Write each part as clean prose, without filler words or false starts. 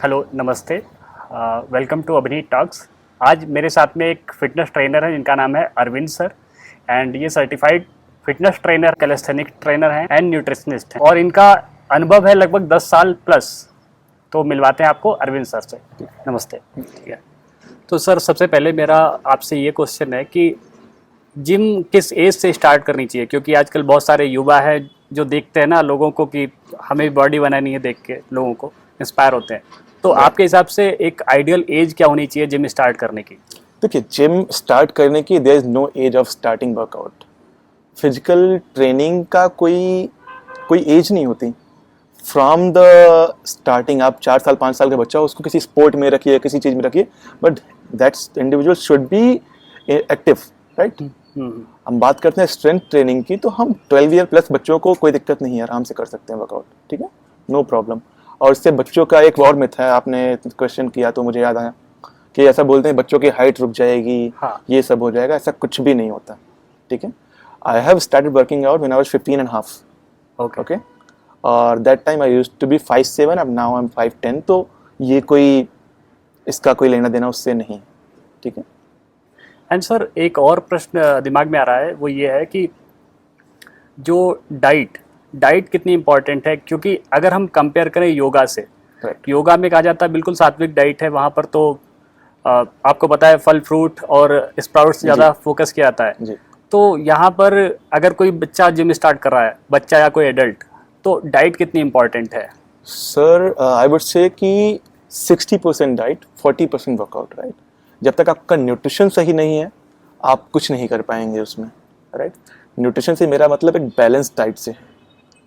Hello नमस्ते, welcome to अभिनीत talks. आज मेरे साथ में एक फिटनेस ट्रेनर है जिनका नाम है अरविंद सर, एंड ये certified fitness trainer, calisthenic trainer हैं एंड न्यूट्रिशनिस्ट हैं, और इनका अनुभव है लगभग 10 साल प्लस। तो मिलवाते हैं आपको अरविंद सर से। नमस्ते। ठीक है, तो सर सबसे पहले मेरा आपसे ये क्वेश्चन है कि जिम किस एज से स्टार्ट करनी चाहिए, क्योंकि आजकल बहुत सारे युवा हैं जो देखते हैं ना लोगों को कि हमें बॉडी बनानी है, देख के लोगों को इंस्पायर होते हैं। तो आपके हिसाब से एक आइडियल एज क्या होनी चाहिए जिम स्टार्ट करने की? देखिए, जिम स्टार्ट करने की there is no age of starting workout. Physical training का कोई एज नहीं होती। फ्रॉम द स्टार्टिंग आप 4 साल 5 साल का बच्चा हो, उसको किसी स्पोर्ट में रखिए, किसी चीज़ में रखिए, but that's individual should be active, right. हम बात करते हैं स्ट्रेंथ ट्रेनिंग की, तो हम 12 ईयर प्लस बच्चों को कोई दिक्कत नहीं है, आराम से कर सकते हैं वर्कआउट, ठीक है, नो प्रॉब्लम। और इससे बच्चों का एक और मिथ है, आपने क्वेश्चन किया तो मुझे याद आया कि ऐसा बोलते हैं बच्चों की हाइट रुक जाएगी, हाँ। ये सब हो जाएगा, ऐसा कुछ भी नहीं होता, ठीक है। I have started working out when I was 15 and half, okay, और that time I used to be 5'7", अब नाउ आई एम 5'10", तो ये इसका कोई लेना देना उससे नहीं, ठीक है। एंड सर एक और प्रश्न दिमाग में आ रहा है, वो ये है कि जो डाइट कितनी इम्पोर्टेंट है, क्योंकि अगर हम कंपेयर करें योगा से, Correct. योगा में कहा जाता है बिल्कुल सात्विक डाइट है, वहाँ पर तो आपको पता है फल फ्रूट और स्प्राउट्स ज़्यादा फोकस किया जाता है जी। तो यहाँ पर अगर कोई बच्चा जिम स्टार्ट कर रहा है, बच्चा या कोई एडल्ट, तो डाइट कितनी इम्पोर्टेंट है? सर आई वुड से कि 60% डाइट, 40% वर्कआउट, राइट। जब तक आपका न्यूट्रिशन सही नहीं है आप कुछ नहीं कर पाएंगे उसमें, राइट। न्यूट्रिशन से मेरा मतलब एक बैलेंस डाइट से है।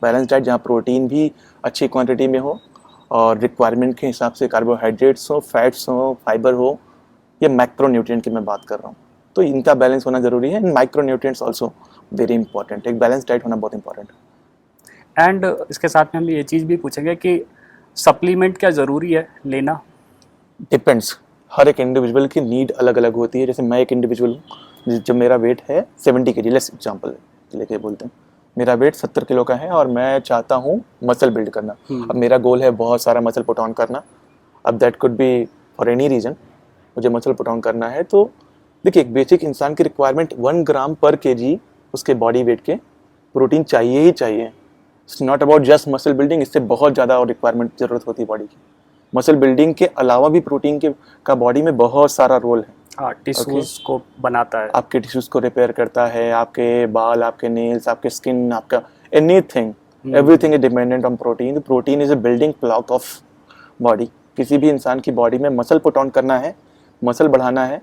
बैलेंस डाइट जहाँ प्रोटीन भी अच्छी क्वांटिटी में हो और रिक्वायरमेंट के हिसाब से कार्बोहाइड्रेट्स हो, फैट्स हो, फाइबर हो, ये मैक्रो न्यूट्रिएंट की मैं बात कर रहा हूँ, तो इनका बैलेंस होना जरूरी है। And micro nutrients also very important, एक बैलेंस डाइट होना बहुत इंपॉर्टेंट है। एंड इसके साथ में हम ये चीज़ भी पूछेंगे कि सप्लीमेंट क्या ज़रूरी है लेना? डिपेंड्स, हर एक इंडिविजुअल की नीड अलग अलग होती है। जैसे मैं एक इंडिविजुअल हूँ, जब मेरा वेट है 70 kg, लेट्स एग्जांपल लेके बोलते हैं, मेरा वेट 70 किलो का है और मैं चाहता हूँ मसल बिल्ड करना। अब मेरा गोल है बहुत सारा मसल पुट ऑन करना। अब that could be for any reason, मुझे मसल पुट ऑन करना है। तो देखिए, एक बेसिक इंसान की रिक्वायरमेंट 1 ग्राम पर kg उसके बॉडी वेट के प्रोटीन चाहिए ही चाहिए। It's not about just muscle building, इससे बहुत ज़्यादा और रिक्वायरमेंट ज़रूरत होती है बॉडी की। मसल बिल्डिंग के अलावा भी प्रोटीन का बॉडी में बहुत सारा रोल है। हाँ, टिश्यूज को बनाता है, आपके टिश्यूज को रिपेयर करता है, आपके बाल, आपके नेल्स, आपके स्किन, आपका anything, everything is dependent on protein. Protein is a building block of body. किसी भी इंसान की बॉडी में मसल पुट ऑन करना है, मसल बढ़ाना है,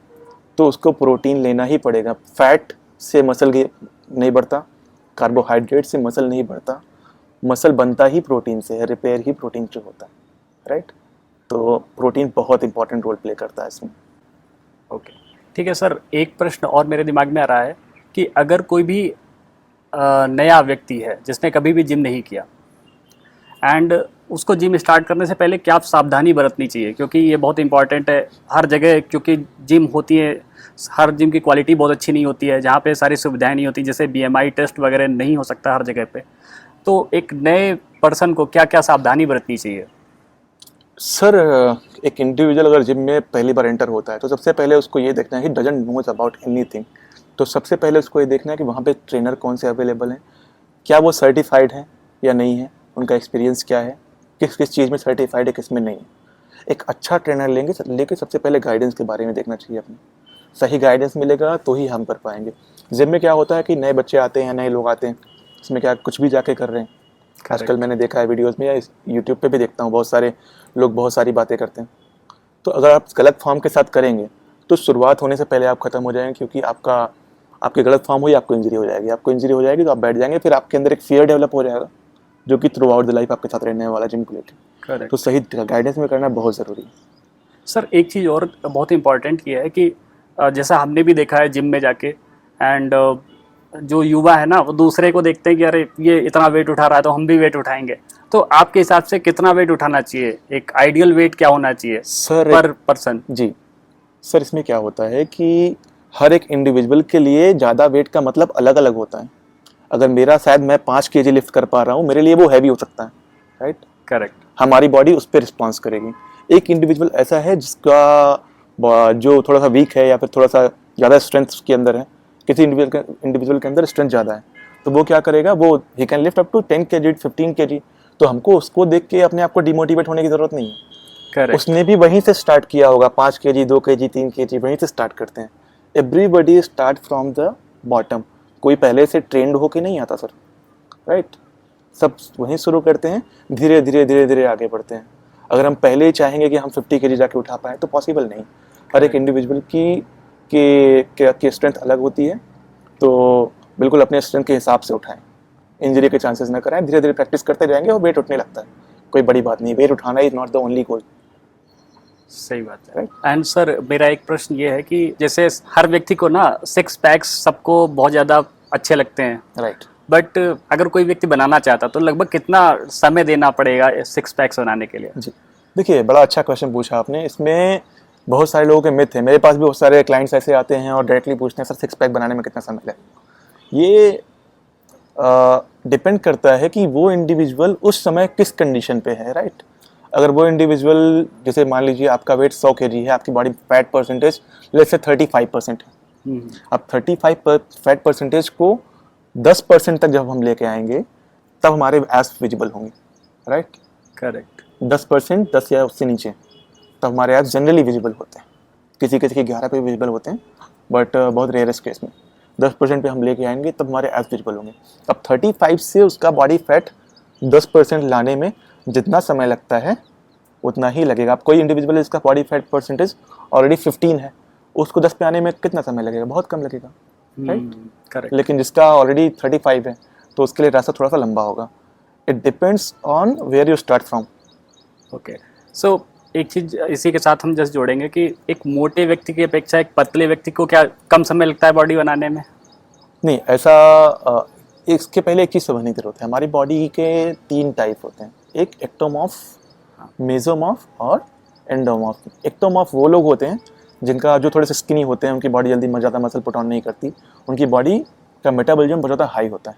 तो उसको प्रोटीन लेना ही पड़ेगा। फैट से मसल नहीं बढ़ता, कार्बोहाइड्रेट से मसल नहीं बढ़ता, मसल बनता ही प्रोटीन से है, रिपेयर ही प्रोटीन से होता है, राइट। तो प्रोटीन बहुत इंपॉर्टेंट रोल प्ले करता है इसमें। ओके, ठीक है सर। एक प्रश्न और मेरे दिमाग में आ रहा है कि अगर कोई भी नया व्यक्ति है जिसने कभी भी जिम नहीं किया, एंड उसको जिम स्टार्ट करने से पहले क्या सावधानी बरतनी चाहिए, क्योंकि ये बहुत इंपॉर्टेंट है हर जगह, क्योंकि जिम होती है, हर जिम की क्वालिटी बहुत अच्छी नहीं होती है, जहाँ पे सारी सुविधाएं नहीं होती, जैसे BMI टेस्ट वगैरह नहीं हो सकता हर जगह पे। तो एक नए पर्सन को क्या क्या सावधानी बरतनी चाहिए? सर, एक इंडिविजुअल अगर जिम में पहली बार एंटर होता है तो सबसे पहले उसको ये देखना है he doesn't knows about anything. तो सबसे पहले उसको ये देखना है कि वहाँ पे ट्रेनर कौन से अवेलेबल हैं, क्या वो सर्टिफाइड हैं या नहीं है, उनका एक्सपीरियंस क्या है, किस किस चीज़ में सर्टिफाइड है, किस में नहीं है। एक अच्छा ट्रेनर लेके सबसे पहले गाइडेंस के बारे में देखना चाहिए अपने। सही गाइडेंस मिलेगा तो ही हम कर पाएंगे। जिम में क्या होता है कि नए बच्चे आते हैं, नए लोग आते हैं, इसमें क्या कुछ भी जाके कर रहे हैं। आजकल मैंने देखा है वीडियोस में या यूट्यूब पे भी देखता हूँ, बहुत सारे लोग बहुत सारी बातें करते हैं। तो अगर आप गलत फॉर्म के साथ करेंगे तो शुरुआत होने से पहले आप ख़त्म हो जाएंगे, क्योंकि आपके गलत फॉर्म हुई, आपको इंजरी हो जाएगी। आपको इंजरी हो जाएगी तो आप बैठ जाएंगे, फिर आपके अंदर एक फियर डेवलप हो जाएगा जो कि थ्रू आउट द लाइफ आपके साथ रहने वाला जिम को लेकर। तो सही गाइडेंस में करना बहुत ज़रूरी है। सर एक चीज़ और बहुत इंपॉर्टेंट ये है कि जैसा हमने भी देखा है जिम में जाके, एंड जो युवा है ना वो दूसरे को देखते हैं कि अरे ये इतना वेट उठा रहा है तो हम भी वेट उठाएंगे। तो आपके हिसाब से कितना वेट उठाना चाहिए, एक आइडियल वेट क्या होना चाहिए सर पर पर्सन? जी सर, इसमें क्या होता है कि हर एक इंडिविजुअल के लिए ज़्यादा वेट का मतलब अलग अलग होता है। अगर मेरा शायद मैं 5 kg लिफ्ट कर पा रहा हूँ, मेरे लिए वो हैवी हो सकता है, राइट। करेक्ट। हमारी बॉडी उस पर रिस्पॉन्स करेगी। एक इंडिविजुअल ऐसा है जिसका जो थोड़ा सा वीक है या फिर थोड़ा सा ज़्यादा स्ट्रेंथ के अंदर है, किसी इंडिविजुअल के अंदर स्ट्रेंथ ज़्यादा है, तो वो क्या करेगा, वो he can lift up to 10 kg 15 kg। तो हमको उसको देख के अपने आप को डिमोटिवेट होने की ज़रूरत नहीं है। करेक्ट। उसने भी वहीं से स्टार्ट किया होगा, 5 kg 2 kg 3 kg वहीं से स्टार्ट करते हैं। Everybody start from the bottom, कोई पहले से ट्रेंड होके नहीं आता सर, राइट। सब वहीं शुरू करते हैं, धीरे धीरे धीरे धीरे आगे बढ़ते हैं। अगर हम पहले ही चाहेंगे कि हम 50 kg जाके उठा पाएँ तो पॉसिबल नहीं। हर एक इंडिविजुअल की स्ट्रेंथ अलग होती है, तो बिल्कुल अपने स्ट्रेंथ के हिसाब से उठाएं, इंजरी के चांसेस ना कराएं, धीरे धीरे प्रैक्टिस करते जाएंगे और वेट उठने लगता है। कोई बड़ी बात नहीं, वेट उठाना is not the only goal. सही बात है। एंड सर मेरा एक प्रश्न ये है कि जैसे हर व्यक्ति को ना 6 पैक्स सबको बहुत ज़्यादा अच्छे लगते हैं, राइट। बट अगर कोई व्यक्ति बनाना चाहता तो लगभग कितना समय देना पड़ेगा 6 पैक्स बनाने के लिए? जी देखिए, बड़ा अच्छा क्वेश्चन पूछा आपने। इसमें बहुत सारे लोगों के मिथ है। मेरे पास भी बहुत सारे क्लाइंट्स ऐसे आते हैं और डायरेक्टली पूछते हैं सर 6 पैक बनाने में कितना समय लगेगा। ये डिपेंड करता है कि वो इंडिविजुअल उस समय किस कंडीशन पे है, राइट। अगर वो इंडिविजुअल, जैसे मान लीजिए आपका वेट 100 kg है, आपकी body fat percentage let's say 35% है। अब 35 फैट परसेंटेज को 10% तक जब हम लेके आएंगे तब हमारे एब्स विजिबल होंगे, राइट। करेक्ट। 10%, 10 या उससे नीचे, तब हमारे एब्स जनरली विजिबल होते हैं। किसी किसी के 11 पे विजिबल होते हैं, बट बहुत रेयरेस्ट केस में 10% पे हम लेके आएंगे तब हमारे एब्स विजिबल होंगे। अब 35 से उसका बॉडी फैट 10% लाने में जितना समय लगता है उतना ही लगेगा। अब कोई इंडिविजुअल इसका बॉडी फैट परसेंटेज ऑलरेडी 15 है, उसको 10 पे आने में कितना समय लगेगा? बहुत कम लगेगा, राइट। करेक्ट। लेकिन जिसका ऑलरेडी 35 है तो उसके लिए रास्ता थोड़ा सा लंबा होगा। It depends on where you start from. Okay, so एक चीज़ इसी के साथ हम जस्ट जोड़ेंगे कि एक मोटे व्यक्ति की अपेक्षा एक पतले व्यक्ति को क्या कम समय लगता है बॉडी बनाने में? नहीं, ऐसा इसके पहले एक चीज़ समझने की जरूरत है। हमारी बॉडी के 3 टाइप होते हैं, एक एक्टोमॉर्फ, मेसोमॉर्फ और एंडोमॉर्फ। एक्टोमॉर्फ वो लोग होते हैं जिनका जो थोड़े से स्किनी होते हैं, उनकी बॉडी जल्दी ज़्यादा मसल पुट ऑन नहीं करती, उनकी बॉडी का मेटाबॉलिज्म बहुत ज़्यादा हाई होता है।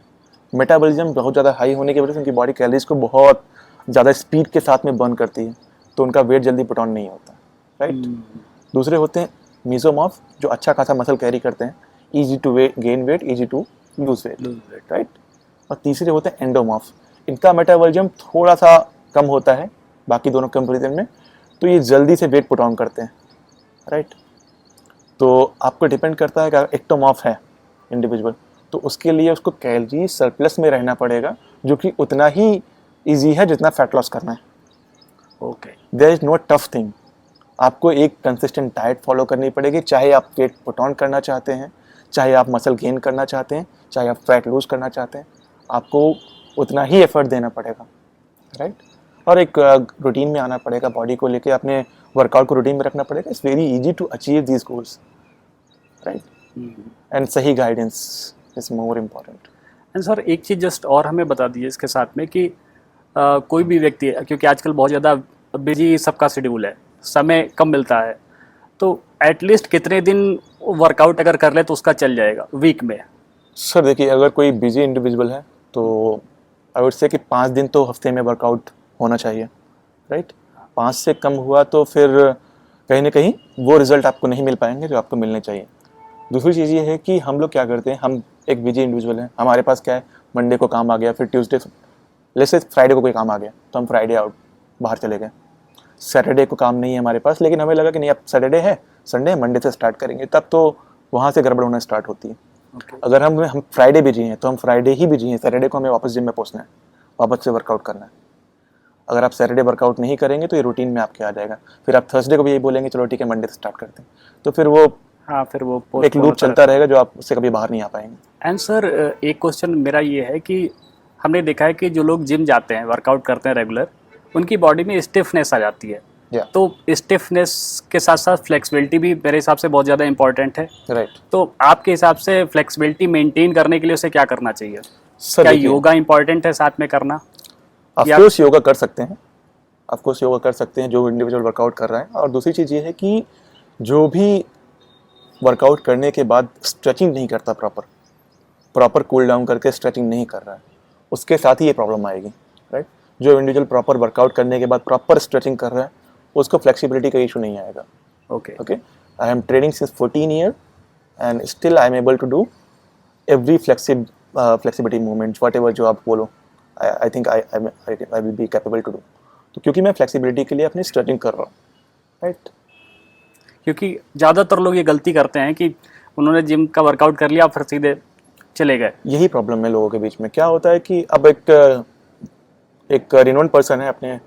मेटाबॉलिज्म बहुत ज़्यादा हाई होने की वजह से उनकी बॉडी कैलोरीज को बहुत ज़्यादा स्पीड के साथ में बर्न करती है, तो उनका वेट जल्दी पुट ऑन नहीं होता, राइट। दूसरे होते हैं मेसोमॉर्फ, जो अच्छा खासा मसल कैरी करते हैं, easy to gain weight, easy to lose weight, right. और तीसरे होते हैं एंडोमॉर्फ, इनका मेटाबॉलिज्म थोड़ा सा कम होता है बाकी दोनों कंपेरिजन में, तो ये जल्दी से वेट पुट ऑन करते हैं, राइट। तो आपको डिपेंड करता है कि अगर एक्टोमॉर्फ है इंडिविजुअल तो उसके लिए उसको कैलोरी सरप्लस में रहना पड़ेगा, जो कि उतना ही ईजी है जितना फैट लॉस करना है। Okay, there is no tough thing. आपको एक कंसिस्टेंट डाइट फॉलो करनी पड़ेगी, चाहे आप वेट पुट ऑन करना चाहते हैं, चाहे आप मसल गेन करना चाहते हैं, चाहे आप फैट लूज करना चाहते हैं, आपको उतना ही एफर्ट देना पड़ेगा, राइट। और एक रूटीन में आना पड़ेगा, बॉडी को लेके अपने वर्कआउट को रूटीन में रखना पड़ेगा। It's very easy to achieve these goals, right. And सही guidance is more important. And sir एक चीज़ जस्ट और हमें बता दीजिए इसके साथ में कि कोई भी व्यक्ति, क्योंकि आजकल बहुत ज़्यादा बिजी सबका शेड्यूल है, समय कम मिलता है, तो एटलीस्ट कितने दिन वर्कआउट अगर कर ले तो उसका चल जाएगा वीक में? सर देखिए, अगर कोई बिजी इंडिविजुअल है तो आई वुड से कि 5 दिन तो हफ्ते में वर्कआउट होना चाहिए, राइट। 5 से कम हुआ तो फिर कहीं ना कहीं वो रिजल्ट आपको नहीं मिल पाएंगे जो आपको मिलने चाहिए। दूसरी चीज़ ये है कि हम लोग क्या करते हैं, हम एक बिजी इंडिविजुअल हैं, हमारे पास क्या है, मंडे को काम आ गया, फिर ट्यूसडे जैसे फ्राइडे को कोई काम आ गया तो हम फ्राइडे आउट बाहर चले गए। सैटरडे को काम नहीं है हमारे पास, लेकिन हमें लगा कि नहीं अब सैटरडे है, संडे मंडे से स्टार्ट करेंगे, तब तो वहाँ से गड़बड़ होना स्टार्ट होती है। अगर हम फ्राइडे बिजी हैं तो हम फ्राइडे ही बिजी हैं, सैटरडे को हमें वापस जिम में पहुँचना है, वापस से वर्कआउट करना है। अगर आप सैटरडे वर्कआउट नहीं करेंगे तो ये रूटीन में आपके आ जाएगा, फिर आप थर्सडे को भी यही बोलेंगे चलो ठीक है मंडे से स्टार्ट करते हैं, तो फिर वो एक लूप चलता रहेगा जो आप उससे कभी बाहर नहीं आ पाएंगे। एंड सर एक क्वेश्चन मेरा ये है कि हमने देखा है कि जो लोग जिम जाते हैं, वर्कआउट करते हैं रेगुलर, उनकी बॉडी में स्टिफनेस आ जाती है, तो स्टिफनेस के साथ साथ फ्लेक्सिबिलिटी भी मेरे हिसाब से बहुत ज़्यादा इंपॉर्टेंट है, राइट। तो आपके हिसाब से फ्लेक्सिबिलिटी मेंटेन करने के लिए उसे क्या करना चाहिए? सर क्या योगा इंपॉर्टेंट है साथ में करना? ऑफकोर्स योगा कर सकते हैं, ऑफकोर्स योगा कर सकते हैं जो इंडिविजुअल वर्कआउट कर रहा है। और दूसरी चीज़ ये है कि जो भी वर्कआउट करने के बाद स्ट्रेचिंग नहीं करता, प्रॉपर कूल डाउन करके स्ट्रेचिंग नहीं कर रहा है, उसके साथ ही ये प्रॉब्लम आएगी, राइट। जो इंडिविजुअल प्रॉपर वर्कआउट करने के बाद प्रॉपर स्ट्रेचिंग कर रहा है उसको फ्लेक्सिबिलिटी का इशू नहीं आएगा. Okay. Okay, I am training since 14 years and still I am able to do every flexibility movements, whatever जो आप बोलो, I think I will be capable to do. तो क्योंकि मैं flexibility के लिए अपनी stretching कर रहा हूँ, right? क्योंकि ज़्यादातर लोग ये गलती करते हैं कि उन्होंने जिम का वर्कआउट कर लिया फिर सीधे चले गए. यही प्रॉब्लम है लोगों के बीच में. क्या होता है कि अब एक रिनोन्ड पर्सन है अपने,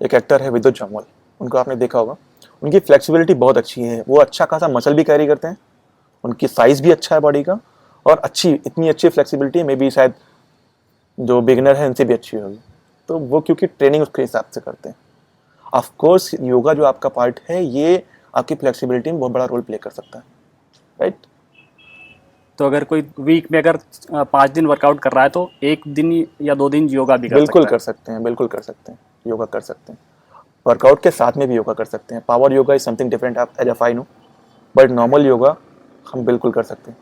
एक एक्टर है विद्युत जामवाल, उनको आपने देखा होगा. उनकी फ्लेक्सिबिलिटी बहुत अच्छी है, वो अच्छा खासा मसल भी कैरी करते हैं, उनकी साइज़ भी अच्छा है बॉडी का, और इतनी अच्छी फ्लेक्सिबिलिटी है, मे बी शायद जो बिगिनर है उनसे भी अच्छी होगी. तो वो क्योंकि ट्रेनिंग उसके हिसाब से करते हैं. ऑफ कोर्स योगा जो आपका पार्ट है ये आपकी फ्लेक्सिबिलिटी में बहुत बड़ा रोल प्ले कर सकता है, राइट? तो अगर कोई वीक में अगर 5 दिन वर्कआउट कर रहा है तो 1 दिन या 2 दिन योगा भी कर बिल्कुल सकता कर सकते हैं, बिल्कुल कर सकते हैं, योगा कर सकते हैं. वर्कआउट के साथ में भी योगा कर सकते हैं. Power yoga is something different, आप as I know, but normal yoga हम बिल्कुल कर सकते हैं.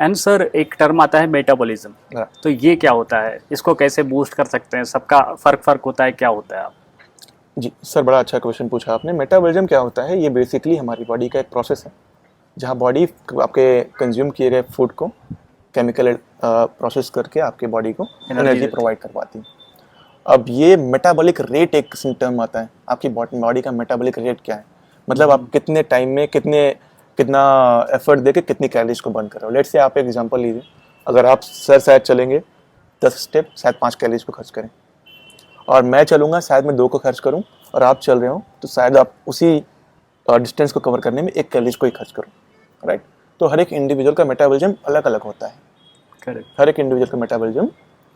एंड सर एक टर्म आता है मेटाबॉलिज्म, हाँ. तो ये क्या होता है, इसको कैसे बूस्ट कर सकते हैं, सबका फर्क होता है, क्या होता है? आप जी सर, बड़ा अच्छा क्वेश्चन पूछा आपने. मेटाबॉलिज्म क्या होता है? ये बेसिकली हमारी बॉडी का एक प्रोसेस है जहाँ बॉडी आपके कंज्यूम किए गए फूड को केमिकल प्रोसेस करके आपके बॉडी को एनर्जी प्रोवाइड करवाती है. अब ये मेटाबॉलिक रेट एक टर्म आता है. आपकी बॉडी का मेटाबॉलिक रेट क्या है, मतलब आप कितने टाइम में कितना एफर्ट देके कितनी कैलोरीज को बर्न कर रहे हो. लेट्स से आप एक एग्जांपल लीजिए, अगर आप सर शायद चलेंगे 10 स्टेप, शायद 5 कैलोरीज को खर्च करें, और मैं चलूँगा शायद मैं 2 को खर्च करूँ, और आप चल रहे हो तो शायद आप उसी डिस्टेंस को कवर करने में 1 कैलोरीज को ही खर्च करो, राइट? तो हर एक इंडिविजुअल का मेटाबॉलिज्म अलग अलग होता है. करेक्ट. हर एक इंडिविजुअल का मेटाबॉलिज्म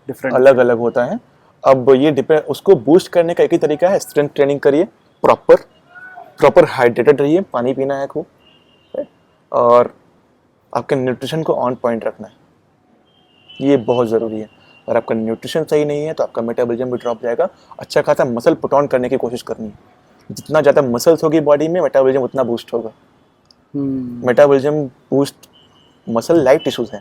डिफरेंट अलग अलग होता है. अब ये डिपेंड, उसको बूस्ट करने का एक ही तरीका है, स्ट्रेंथ ट्रेनिंग करिए, प्रॉपर हाइड्रेटेड रहिए, पानी पीना है खूब, और आपके न्यूट्रिशन को ऑन पॉइंट रखना है. ये बहुत ज़रूरी है. अगर आपका न्यूट्रिशन सही नहीं है तो आपका मेटाबॉलिज्म भी ड्रॉप जाएगा. अच्छा खासा मसल पुट ऑन करने की कोशिश करनी है. जितना ज़्यादा मसल्स होगी बॉडी में, मेटाबॉलिज्म उतना बूस्ट होगा. Metabolism boost, muscle life tissues हैं,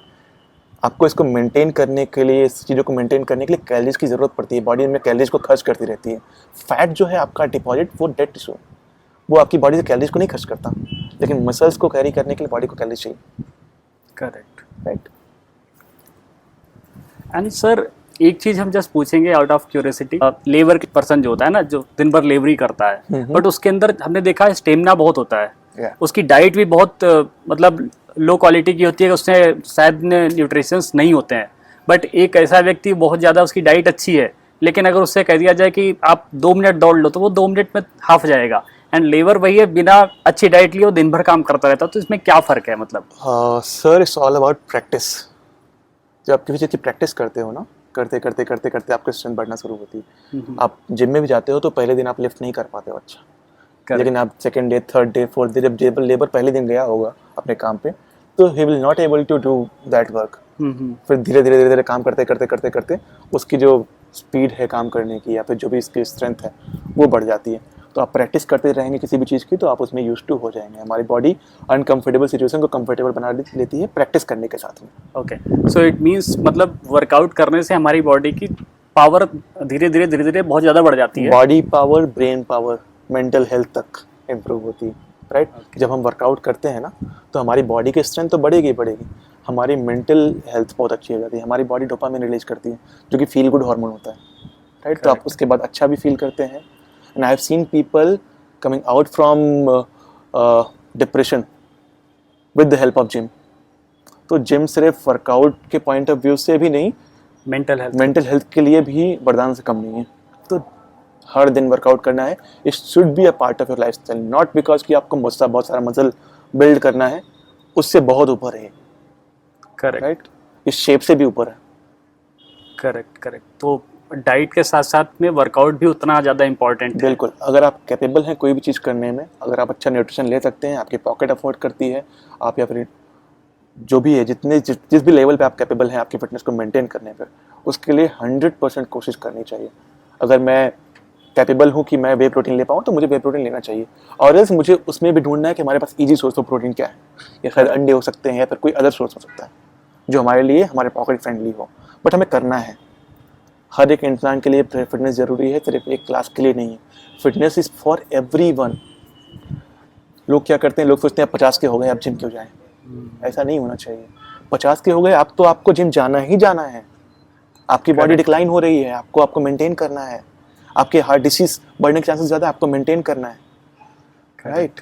आपको इसको मेंटेन करने के लिए, इस चीज़ों को मेंटेन करने के लिए कैलोरीज की ज़रूरत पड़ती है. बॉडी में कैलोरीज को खर्च करती रहती है. फैट जो है आपका डिपॉजिट, वो डेड टिश्यू, वो आपकी बॉडी से कैलोरीज को नहीं खर्च करता, लेकिन मसल्स को कैरी करने के लिए बॉडी को कैलोरीज चाहिए. करेक्ट. राइट. एंड सर एक चीज हम जस्ट पूछेंगे out of curiosity, labour person जो होता है ना, जो दिन भर लेबरी करता है, बट उसके अंदर हमने देखा है स्टेमिना बहुत होता है. उसकी डाइट भी बहुत मतलब लो क्वालिटी की होती है, उसमें शायद न्यूट्रिशंस नहीं होते हैं. बट एक ऐसा व्यक्ति बहुत ज़्यादा उसकी डाइट अच्छी है, लेकिन अगर उससे कह दिया जाए कि आप 2 मिनट दौड़ लो तो वो 2 मिनट में हाफ जाएगा. एंड लेबर वही है, बिना अच्छी डाइट लिए वो दिन भर काम करता रहता है. तो इसमें क्या फ़र्क है? मतलब sir, it's all about practice. जब आप किसी चीज़ की प्रैक्टिस करते हो ना, करते करते आपकी स्ट्रेंथ बढ़ना शुरू होती है. आप जिम में भी जाते हो तो पहले दिन आप लिफ्ट नहीं कर पाते हो अच्छा, लेकिन आप second day, third day, fourth day, जब लेबर पहले दिन गया होगा अपने काम पे, तो he will not able to do that work. फिर धीरे धीरे काम करते उसकी जो स्पीड है काम करने की, या फिर जो भी इसकी स्ट्रेंथ है, वो बढ़ जाती है. तो आप प्रैक्टिस करते रहेंगे किसी भी चीज़ की, तो आप उसमें यूज टू हो जाएंगे. हमारी बॉडी अनकम्फर्टेबल सिचुएशन को कंफर्टेबल बना लेती है प्रैक्टिस करने के साथ में. ओके, सो इट मीन्स मतलब वर्कआउट करने से हमारी बॉडी की पावर धीरे धीरे बहुत ज़्यादा बढ़ जाती है. Body power, brain power, mental health तक इम्प्रूव होती है, राइट? जब हम वर्कआउट करते हैं ना, तो हमारी बॉडी की स्ट्रेंथ तो बढ़ेगी, हमारी मेंटल हेल्थ बहुत अच्छी हो जाती है. हमारी बॉडी डोपामिन रिलीज करती है, जो कि फील गुड हार्मोन होता है, राइट? तो आप उसके बाद अच्छा भी फील करते हैं. And I have seen people coming out from depression with the help of gym. तो जिम सिर्फ वर्कआउट के पॉइंट ऑफ व्यू से भी नहीं, मेंटल हेल्थ के लिए भी वरदान से कम नहीं है. तो हर दिन वर्कआउट करना है. It should be a part of your life style, not because कि आपको बहुत सारा मसल बिल्ड करना है, उससे बहुत ऊपर है. Correct, right? इस शेप से भी ऊपर है. करेक्ट. तो डाइट के साथ साथ में वर्कआउट भी उतना ज़्यादा इम्पोर्टेंट है. बिल्कुल. अगर आप कैपेबल हैं कोई भी चीज़ करने में, अगर आप अच्छा न्यूट्रिशन ले सकते हैं, आपकी पॉकेट अफोर्ड करती है, आप या फिर जो भी है, जिस भी लेवल पे आप कैपेबल हैं आपकी फिटनेस को मेंटेन करने पर, उसके लिए 100% कोशिश करनी चाहिए. अगर मैं कैपेबल हूँ कि मैं वे प्रोटीन ले पाऊँ, तो मुझे वे प्रोटीन लेना चाहिए. और एल्स मुझे उसमें भी ढूंढना है कि हमारे पास ईजी सोर्स ऑफ प्रोटीन क्या है. या शायद अंडे हो सकते हैं, या फिर कोई अदर सोर्स हो सकता है जो हमारे लिए, हमारे पॉकेट फ्रेंडली हो, बट हमें करना है. हर एक इंसान के लिए फिटनेस ज़रूरी है, सिर्फ एक क्लास के लिए नहीं है। Fitness is for everyone. लोग क्या करते हैं, लोग सोचते हैं 50 के हो गए अब जिम क्यों जाएं। ऐसा नहीं होना चाहिए। 50 के हो गए अब तो आपको जिम जाना ही जाना है। आपकी बॉडी डिक्लाइन हो रही है, आपको मेंटेन करना है। आपके हार्ट डिसीज बढ़ने के चांसेस ज़्यादा, आपको मेंटेन करना है, राइट।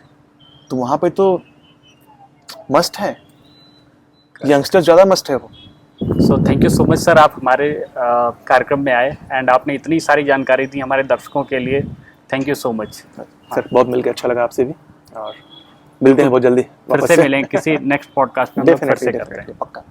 तो वहाँ पे तो मस्ट है, यंगस्टर ज़्यादा मस्ट है वो। So thank you so much sir, आप हमारे कार्यक्रम में आए एंड आपने इतनी सारी जानकारी दी हमारे दर्शकों के लिए। Thank you so much sir, बहुत मिलकर अच्छा लगा आपसे भी, और मिलते हैं बहुत जल्दी फिर से मिलेंगे किसी नेक्स्ट पॉडकास्ट में, हम लोग फिर से डेफिनेटली करते हैं। पक्का।